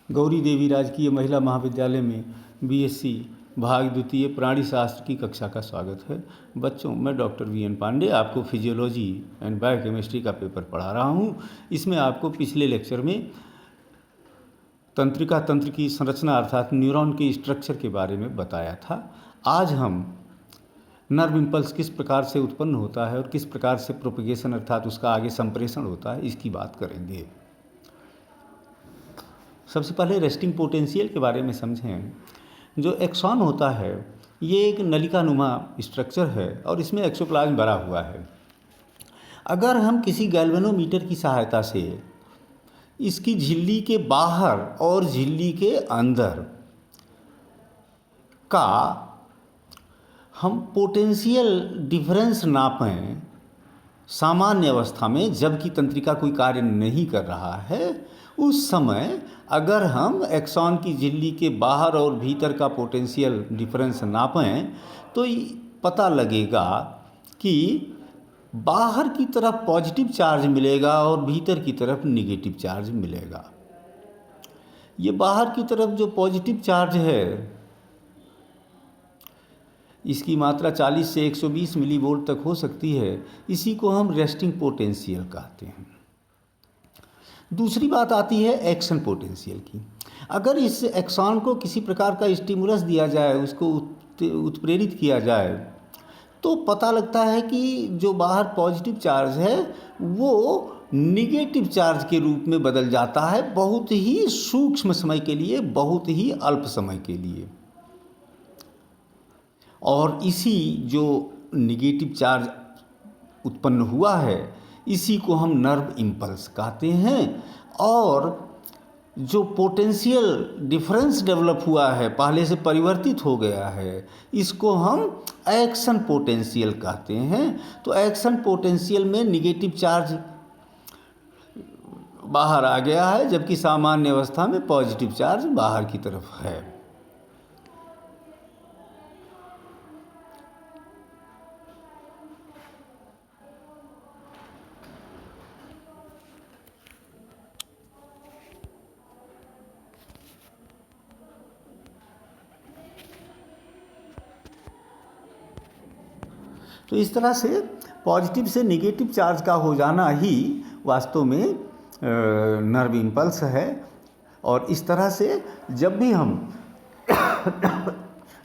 गौरी देवी राजकीय महिला महाविद्यालय में बीएससी भाग द्वितीय प्राणी शास्त्र की कक्षा का स्वागत है। बच्चों, मैं डॉक्टर वीएन पांडे आपको फिजियोलॉजी एंड बायोकेमिस्ट्री का पेपर पढ़ा रहा हूँ। इसमें आपको पिछले लेक्चर में तंत्रिका तंत्र की संरचना अर्थात न्यूरॉन के स्ट्रक्चर के बारे में बताया था। आज हम नर्व इम्पल्स किस प्रकार से उत्पन्न होता है और किस प्रकार से प्रोपेगेशन अर्थात उसका आगे संप्रेषण होता है, इसकी बात करेंगे। सबसे पहले रेस्टिंग पोटेंशियल के बारे में समझें। जो एक्सॉन होता है ये एक नलिकानुमा स्ट्रक्चर है और इसमें एक्सोप्लाज्म भरा हुआ है। अगर हम किसी गैल्वेनोमीटर की सहायता से इसकी झिल्ली के बाहर और झिल्ली के अंदर का हम पोटेंशियल डिफरेंस नापें सामान्य अवस्था में, जबकि तंत्रिका कोई कार्य नहीं कर रहा है, उस समय अगर हम एक्सॉन की झिल्ली के बाहर और भीतर का पोटेंशियल डिफरेंस नापें तो पता लगेगा कि बाहर की तरफ पॉजिटिव चार्ज मिलेगा और भीतर की तरफ नेगेटिव चार्ज मिलेगा। ये बाहर की तरफ जो पॉजिटिव चार्ज है इसकी मात्रा 40 से 120 मिलीवोल्ट तक हो सकती है। इसी को हम रेस्टिंग पोटेंशियल कहते हैं। दूसरी बात आती है एक्शन पोटेंशियल की। अगर इस एक्सॉन को किसी प्रकार का स्टिमुलस दिया जाए, उसको उत्प्रेरित किया जाए, तो पता लगता है कि जो बाहर पॉजिटिव चार्ज है वो निगेटिव चार्ज के रूप में बदल जाता है, बहुत ही सूक्ष्म समय के लिए, बहुत ही अल्प समय के लिए। और इसी जो निगेटिव चार्ज उत्पन्न हुआ है इसी को हम नर्व इम्पल्स कहते हैं। और जो पोटेंशियल डिफरेंस डेवलप हुआ है, पहले से परिवर्तित हो गया है, इसको हम एक्शन पोटेंशियल कहते हैं। तो एक्शन पोटेंशियल में निगेटिव चार्ज बाहर आ गया है, जबकि सामान्य अवस्था में पॉजिटिव चार्ज बाहर की तरफ है। तो इस तरह से पॉजिटिव से नेगेटिव चार्ज का हो जाना ही वास्तव में नर्व इम्पल्स है। और इस तरह से जब भी हम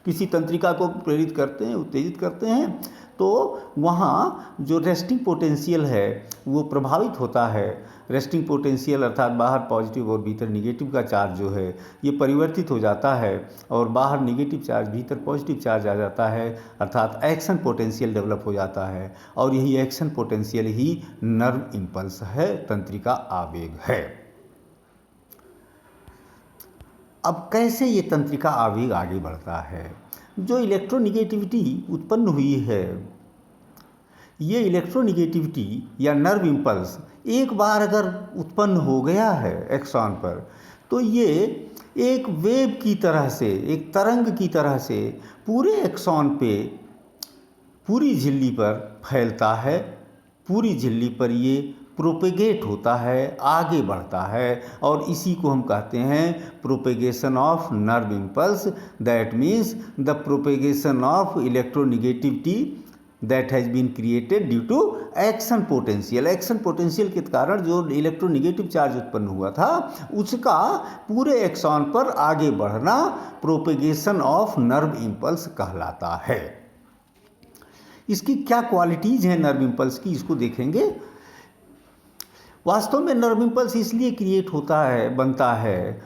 किसी तंत्रिका को प्रेरित करते हैं, उत्तेजित करते हैं, तो वहाँ जो रेस्टिंग पोटेंशियल है वो प्रभावित होता है। रेस्टिंग पोटेंशियल अर्थात बाहर पॉजिटिव और भीतर निगेटिव का चार्ज जो है ये परिवर्तित हो जाता है और बाहर निगेटिव चार्ज भीतर पॉजिटिव चार्ज आ जाता है, अर्थात एक्शन पोटेंशियल डेवलप हो जाता है। और यही एक्शन पोटेंशियल ही नर्व इम्पल्स है, तंत्रिका आवेग है। अब कैसे ये तंत्रिका आवेग आगे बढ़ता है? जो इलेक्ट्रोनिगेटिविटी उत्पन्न हुई है, ये इलेक्ट्रोनिगेटिविटी या नर्व इम्पल्स एक बार अगर उत्पन्न हो गया है एक्सॉन पर, तो ये एक वेव की तरह से, एक तरंग की तरह से पूरे एक्सॉन पे, पूरी झिल्ली पर फैलता है। पूरी झिल्ली पर ये प्रोपेगेट होता है, आगे बढ़ता है, और इसी को हम कहते हैं propagation of nerve impulse. That means the propagation of electronegativity that has been created due to action potential. Action potential के कारण जो इलेक्ट्रोनिगेटिव चार्ज उत्पन्न हुआ था उसका पूरे एक्सॉन पर आगे बढ़ना प्रोपेगेशन ऑफ नर्व इम्पल्स कहलाता है। इसकी क्या क्वालिटीज़ हैं नर्व इम्पल्स की, इसको देखेंगे। वास्तव में नर्व इम्पल्स इसलिए क्रिएट होता है, बनता है,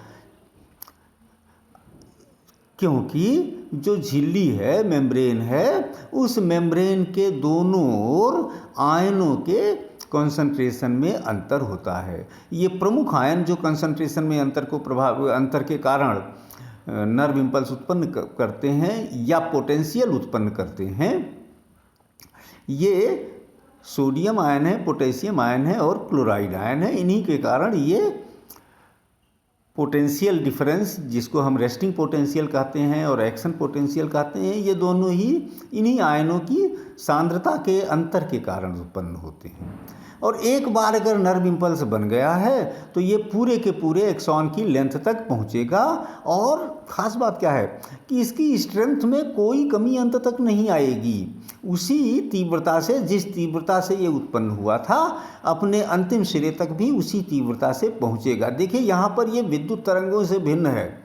क्योंकि जो झिल्ली है, मेम्ब्रेन है, उस मेम्ब्रेन के दोनों ओर आयनों के कंसंट्रेशन में अंतर होता है। ये प्रमुख आयन जो कंसंट्रेशन में अंतर के कारण नर्व इम्पल्स उत्पन्न करते हैं या पोटेंशियल उत्पन्न करते हैं, ये सोडियम आयन है, पोटेशियम आयन है और क्लोराइड आयन है। इन्हीं के कारण ये पोटेंशियल डिफरेंस, जिसको हम रेस्टिंग पोटेंशियल कहते हैं और एक्शन पोटेंशियल कहते हैं, ये दोनों ही इन्हीं आयनों की सांद्रता के अंतर के कारण उत्पन्न होते हैं। और एक बार अगर नर्व इम्पल्स बन गया है तो ये पूरे के पूरे एक्सॉन की लेंथ तक पहुंचेगा। और ख़ास बात क्या है कि इसकी स्ट्रेंथ में कोई कमी अंत तक नहीं आएगी। उसी तीव्रता से, जिस तीव्रता से ये उत्पन्न हुआ था, अपने अंतिम सिरे तक भी उसी तीव्रता से पहुंचेगा। देखिए यहाँ पर ये विद्युत तरंगों से भिन्न है।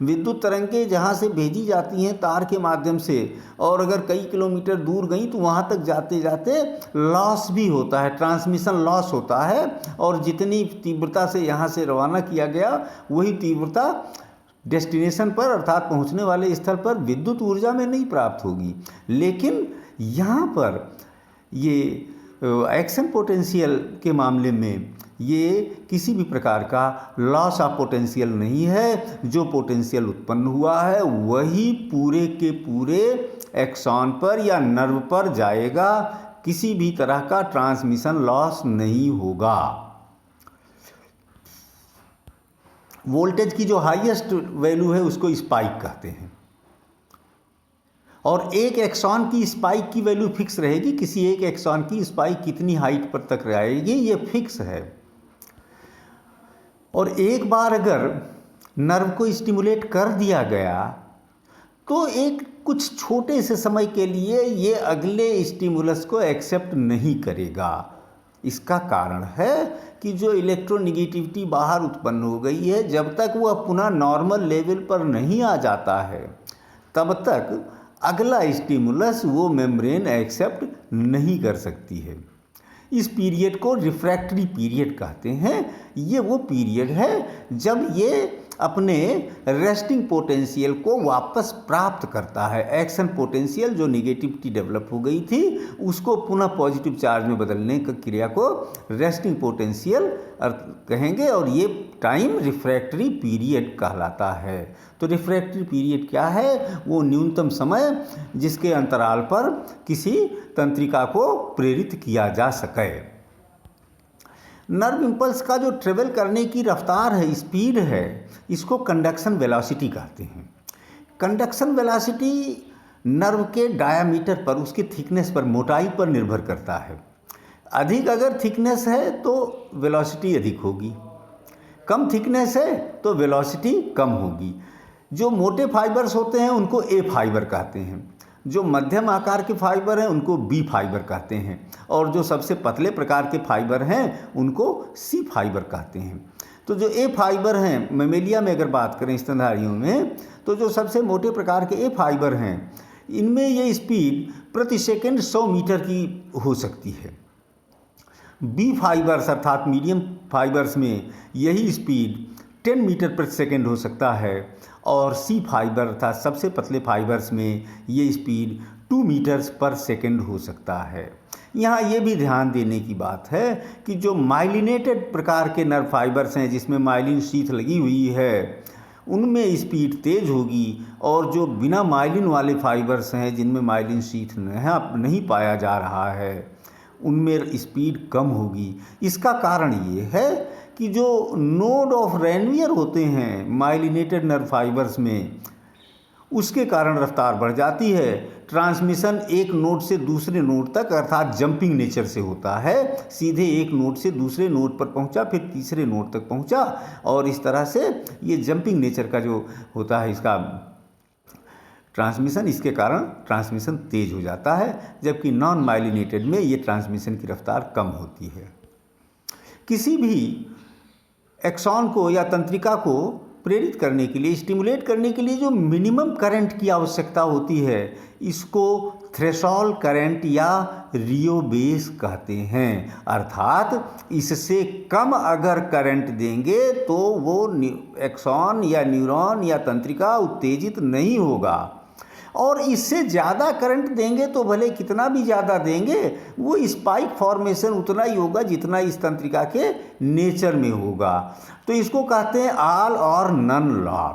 विद्युत तरंगें जहाँ से भेजी जाती हैं तार के माध्यम से, और अगर कई किलोमीटर दूर गई तो वहाँ तक जाते जाते लॉस भी होता है, ट्रांसमिशन लॉस होता है। और जितनी तीव्रता से यहाँ से रवाना किया गया वही तीव्रता डेस्टिनेशन पर अर्थात पहुँचने वाले स्थल पर विद्युत ऊर्जा में नहीं प्राप्त होगी। लेकिन यहाँ पर ये एक्शन पोटेंशियल के मामले में ये किसी भी प्रकार का लॉस ऑफ पोटेंशियल नहीं है। जो पोटेंशियल उत्पन्न हुआ है वही पूरे के पूरे एक्सॉन पर या नर्व पर जाएगा, किसी भी तरह का ट्रांसमिशन लॉस नहीं होगा। वोल्टेज की जो हाईएस्ट वैल्यू है उसको स्पाइक कहते हैं, और एक एक्सॉन की स्पाइक की वैल्यू फिक्स रहेगी। किसी एक एक्सॉन की स्पाइक कितनी हाइट पर तक रहेगी ये फिक्स है। और एक बार अगर नर्व को स्टिमुलेट कर दिया गया तो एक कुछ छोटे से समय के लिए ये अगले स्टिमुलस को एक्सेप्ट नहीं करेगा। इसका कारण है कि जो इलेक्ट्रोनिगेटिविटी बाहर उत्पन्न हो गई है, जब तक वह पुनः नॉर्मल लेवल पर नहीं आ जाता है तब तक अगला स्टिमुलस वो मेम्ब्रेन एक्सेप्ट नहीं कर सकती है। इस पीरियड को रिफ्रैक्टरी पीरियड कहते हैं। ये वो पीरियड है जब ये अपने रेस्टिंग पोटेंशियल को वापस प्राप्त करता है। एक्शन पोटेंशियल जो निगेटिविटी डेवलप हो गई थी उसको पुनः पॉजिटिव चार्ज में बदलने की क्रिया को रेस्टिंग पोटेंशियल कहेंगे, और ये टाइम रिफ्रैक्टरी पीरियड कहलाता है। तो रिफ्रैक्टरी पीरियड क्या है? वो न्यूनतम समय जिसके अंतराल पर किसी तंत्रिका को प्रेरित किया जा सके। नर्व इम्पल्स का जो ट्रेवल करने की रफ्तार है, स्पीड है, इसको कंडक्शन वेलोसिटी कहते हैं। कंडक्शन वेलोसिटी नर्व के डायामीटर पर, उसके थिकनेस पर, मोटाई पर निर्भर करता है। अधिक अगर थिकनेस है तो वेलोसिटी अधिक होगी, कम थिकनेस है तो वेलोसिटी कम होगी। जो मोटे फाइबर्स होते हैं उनको ए फाइबर कहते हैं, जो मध्यम आकार के फाइबर हैं उनको बी फाइबर कहते हैं, और जो सबसे पतले प्रकार के फाइबर हैं उनको सी फाइबर कहते हैं। तो जो ए फाइबर हैं, मेमेलिया में अगर बात करें स्तनधारियों में, तो जो सबसे मोटे प्रकार के ए फाइबर हैं इनमें ये स्पीड प्रति सेकंड 100 मीटर की हो सकती है। बी फाइबर्स अर्थात मीडियम फाइबर्स में यही स्पीड 10 मीटर प्रति सेकंड हो सकता है, और सी फाइबर अर्थात सबसे पतले फाइबर्स में ये स्पीड 2 मीटर्स पर सेकंड हो सकता है। यहाँ ये भी ध्यान देने की बात है कि जो माइलिनेटेड प्रकार के नर्व फाइबर्स हैं जिसमें माइलिन शीथ लगी हुई है उनमें स्पीड तेज होगी, और जो बिना माइलिन वाले फाइबर्स हैं जिनमें माइलिन शीथ नहीं पाया जा रहा है उनमें स्पीड कम होगी। इसका कारण ये है कि जो नोड ऑफ रेनवियर होते हैं माइलिनेटेड नर्व फाइबर्स में, उसके कारण रफ्तार बढ़ जाती है। ट्रांसमिशन एक नोड से दूसरे नोड तक अर्थात जंपिंग नेचर से होता है। सीधे एक नोड से दूसरे नोड पर पहुंचा, फिर तीसरे नोड तक पहुंचा, और इस तरह से ये जंपिंग नेचर का जो होता है इसका ट्रांसमिशन, इसके कारण ट्रांसमिशन तेज हो जाता है, जबकि नॉन माइलिनेटेड में ये ट्रांसमिशन की रफ्तार कम होती है। किसी भी एक्सॉन को या तंत्रिका को प्रेरित करने के लिए, स्टिमुलेट करने के लिए जो मिनिमम करंट की आवश्यकता होती है इसको थ्रेशोल्ड करंट या रियो बेस कहते हैं। अर्थात इससे कम अगर करंट देंगे तो वो एक्सॉन या न्यूरॉन या तंत्रिका उत्तेजित नहीं होगा, और इससे ज़्यादा करंट देंगे तो भले कितना भी ज़्यादा देंगे वो स्पाइक फॉर्मेशन उतना ही होगा जितना इस तंत्रिका के नेचर में होगा। तो इसको कहते हैं all or none law.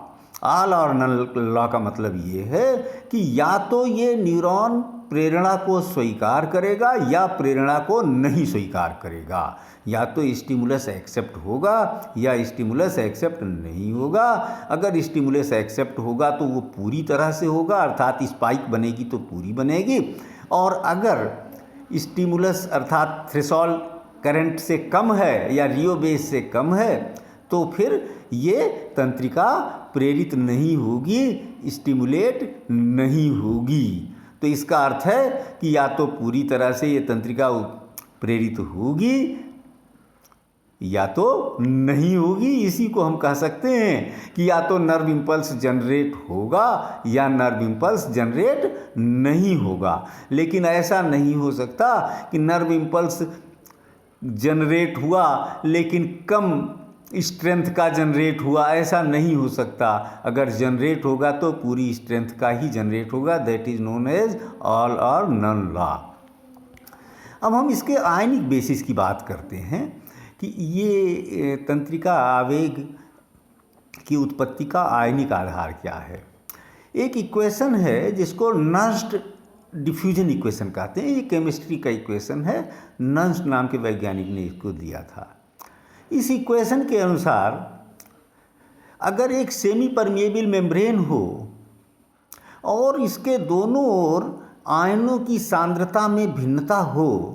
All or none law का मतलब ये है कि या तो ये न्यूरॉन प्रेरणा को स्वीकार करेगा या प्रेरणा को नहीं स्वीकार करेगा, या तो स्टिमुलस एक्सेप्ट होगा या स्टिमुलस एक्सेप्ट नहीं होगा। अगर स्टिमुलस एक्सेप्ट होगा तो वो पूरी तरह से होगा अर्थात स्पाइक बनेगी तो पूरी बनेगी, और अगर स्टिमुलस अर्थात थ्रेशोल्ड करंट से कम है या रियो बेस से कम है, तो फिर ये तंत्रिका प्रेरित नहीं होगी, स्टिमुलेट नहीं होगी। तो इसका अर्थ है कि या तो पूरी तरह से ये तंत्रिका प्रेरित होगी या तो नहीं होगी। इसी को हम कह सकते हैं कि या तो नर्व इम्पल्स जनरेट होगा या नर्व इम्पल्स जनरेट नहीं होगा। लेकिन ऐसा नहीं हो सकता कि नर्व इम्पल्स जनरेट हुआ लेकिन कम स्ट्रेंथ का जनरेट हुआ, ऐसा नहीं हो सकता। अगर जनरेट होगा तो पूरी स्ट्रेंथ का ही जनरेट होगा। That is known as all or none law. अब हम इसके आयनिक बेसिस की बात करते हैं कि ये तंत्रिका आवेग की उत्पत्ति का आयनिक आधार क्या है। एक इक्वेशन है जिसको नर्स्ट डिफ्यूजन इक्वेशन कहते हैं। ये केमिस्ट्री का इक्वेशन है, नर्स्ट नाम के वैज्ञानिक ने इसको दिया था। इस इक्वेशन के अनुसार अगर एक सेमी परमिएबल मेम्ब्रेन हो और इसके दोनों ओर आयनों की सांद्रता में भिन्नता हो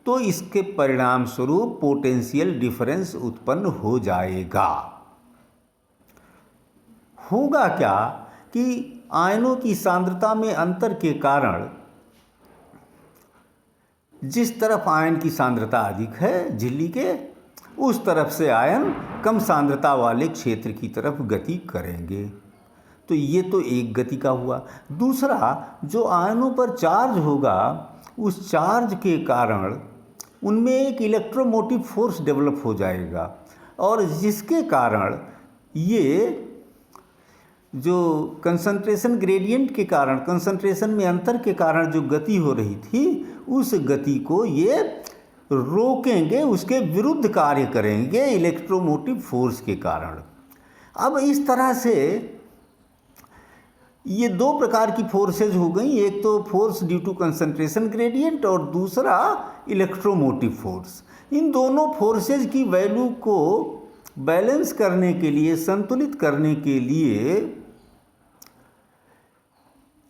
तो इसके परिणाम स्वरूप पोटेंशियल डिफरेंस उत्पन्न हो जाएगा। होगा क्या कि आयनों की सांद्रता में अंतर के कारण जिस तरफ आयन की सांद्रता अधिक है झिल्ली के, उस तरफ से आयन कम सांद्रता वाले क्षेत्र की तरफ गति करेंगे। तो ये तो एक गति का हुआ। दूसरा, जो आयनों पर चार्ज होगा उस चार्ज के कारण उनमें एक इलेक्ट्रोमोटिव फोर्स डेवलप हो जाएगा और जिसके कारण ये जो कंसंट्रेशन ग्रेडियंट के कारण, कंसंट्रेशन में अंतर के कारण जो गति हो रही थी उस गति को ये रोकेंगे, उसके विरुद्ध कार्य करेंगे इलेक्ट्रोमोटिव फोर्स के कारण। अब इस तरह से ये दो प्रकार की फोर्सेज हो गई, एक तो force due to concentration gradient और दूसरा इलेक्ट्रोमोटिव फोर्स। इन दोनों फोर्सेज की वैल्यू को बैलेंस करने के लिए, संतुलित करने के लिए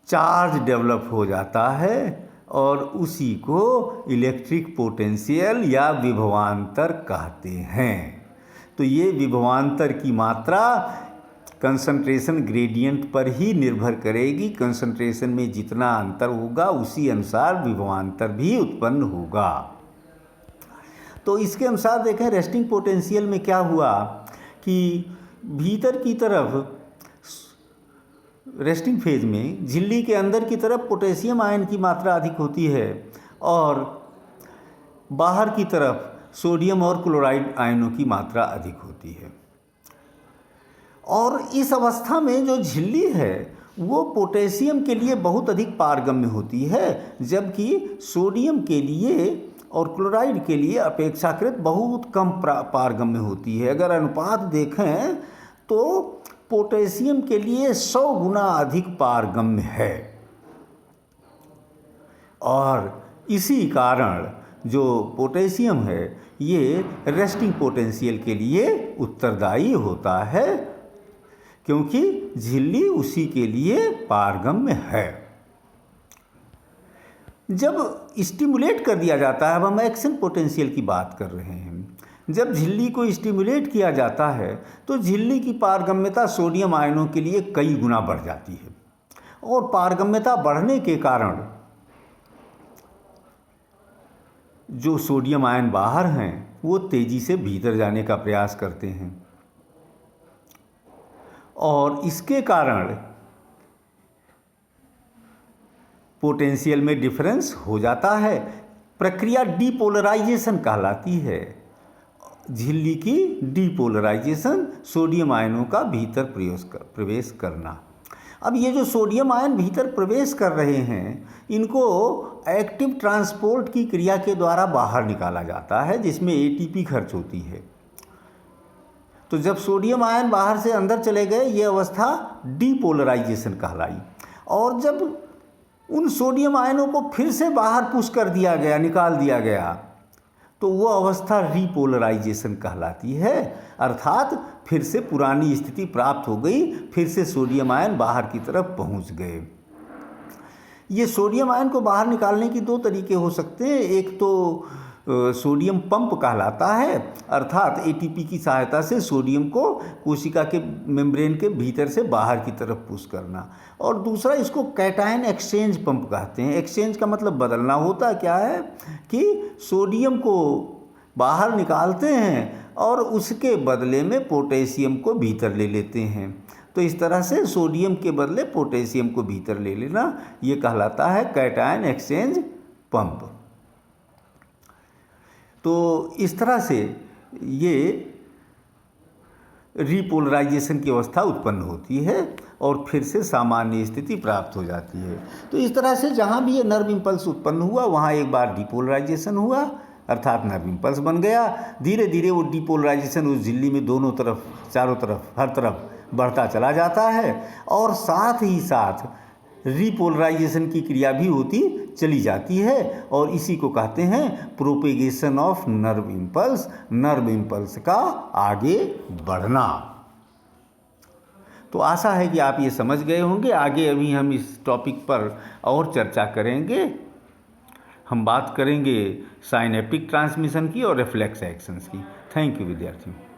चार्ज डेवलप हो जाता है और उसी को इलेक्ट्रिक पोटेंशियल या विभवांतर कहते हैं। तो ये विभवांतर की मात्रा कंसंट्रेशन ग्रेडियंट पर ही निर्भर करेगी। कंसंट्रेशन में जितना अंतर होगा उसी अनुसार विभवांतर भी उत्पन्न होगा। तो इसके अनुसार देखें रेस्टिंग पोटेंशियल में क्या हुआ कि भीतर की तरफ रेस्टिंग फेज में झिल्ली के अंदर की तरफ पोटेशियम आयन की मात्रा अधिक होती है और बाहर की तरफ सोडियम और क्लोराइड आयनों की मात्रा अधिक होती है। और इस अवस्था में जो झिल्ली है वो पोटेशियम के लिए बहुत अधिक पारगम्य होती है, जबकि सोडियम के लिए और क्लोराइड के लिए अपेक्षाकृत बहुत कम पारगम्य होती है। अगर अनुपात देखें तो पोटेशियम के लिए 100 गुना अधिक पारगम्य है और इसी कारण जो पोटेशियम है ये रेस्टिंग पोटेंशियल के लिए उत्तरदायी होता है क्योंकि झिल्ली उसी के लिए पारगम्य है। जब स्टिमुलेट कर दिया जाता है, अब हम एक्शन पोटेंशियल की बात कर रहे हैं, जब झिल्ली को स्टिमुलेट किया जाता है तो झिल्ली की पारगम्यता सोडियम आयनों के लिए कई गुना बढ़ जाती है और पारगम्यता बढ़ने के कारण जो सोडियम आयन बाहर हैं वो तेजी से भीतर जाने का प्रयास करते हैं और इसके कारण पोटेंशियल में डिफरेंस हो जाता है। प्रक्रिया डीपोलराइजेशन कहलाती है। झिल्ली की डीपोलराइजेशन, सोडियम आयनों का भीतर प्रवेश करना। अब ये जो सोडियम आयन भीतर प्रवेश कर रहे हैं इनको एक्टिव ट्रांसपोर्ट की क्रिया के द्वारा बाहर निकाला जाता है जिसमें एटीपी खर्च होती है। तो जब सोडियम आयन बाहर से अंदर चले गए ये अवस्था डीपोलराइजेशन कहलाई और जब उन सोडियम आयनों को फिर से बाहर पुश कर दिया गया, निकाल दिया गया, तो वो अवस्था रीपोलराइजेशन कहलाती है। अर्थात फिर से पुरानी स्थिति प्राप्त हो गई, फिर से सोडियम आयन बाहर की तरफ पहुंच गए। ये सोडियम आयन को बाहर निकालने की दो तरीके हो सकते हैं। एक तो सोडियम पंप कहलाता है, अर्थात एटीपी की सहायता से सोडियम को कोशिका के मेम्ब्रेन के भीतर से बाहर की तरफ पुश करना। और दूसरा इसको कैटायन एक्सचेंज पंप कहते हैं। एक्सचेंज का मतलब बदलना होता क्या है कि सोडियम को बाहर निकालते हैं और उसके बदले में पोटेशियम को भीतर ले लेते हैं। तो इस तरह से सोडियम के बदले पोटेशियम को भीतर ले लेना, ये कहलाता है कैटायन एक्सचेंज पंप। तो इस तरह से ये रीपोलराइजेशन की अवस्था उत्पन्न होती है और फिर से सामान्य स्थिति प्राप्त हो जाती है। तो इस तरह से जहाँ भी ये नर्व इम्पल्स उत्पन्न हुआ वहाँ एक बार डिपोलराइजेशन हुआ, अर्थात नर्व इम्पल्स बन गया। धीरे धीरे वो डिपोलराइजेशन उस झिल्ली में दोनों तरफ, चारों तरफ, हर तरफ बढ़ता चला जाता है और साथ ही साथ रीपोलराइजेशन की क्रिया भी होती चली जाती है और इसी को कहते हैं प्रोपेगेशन ऑफ नर्व इम्पल्स का आगे बढ़ना। तो आशा है कि आप ये समझ गए होंगे। आगे अभी हम इस टॉपिक पर और चर्चा करेंगे। हम बात करेंगे साइनेप्टिक ट्रांसमिशन की और रिफ्लेक्स एक्शंस की। थैंक यू विद्यार्थियों।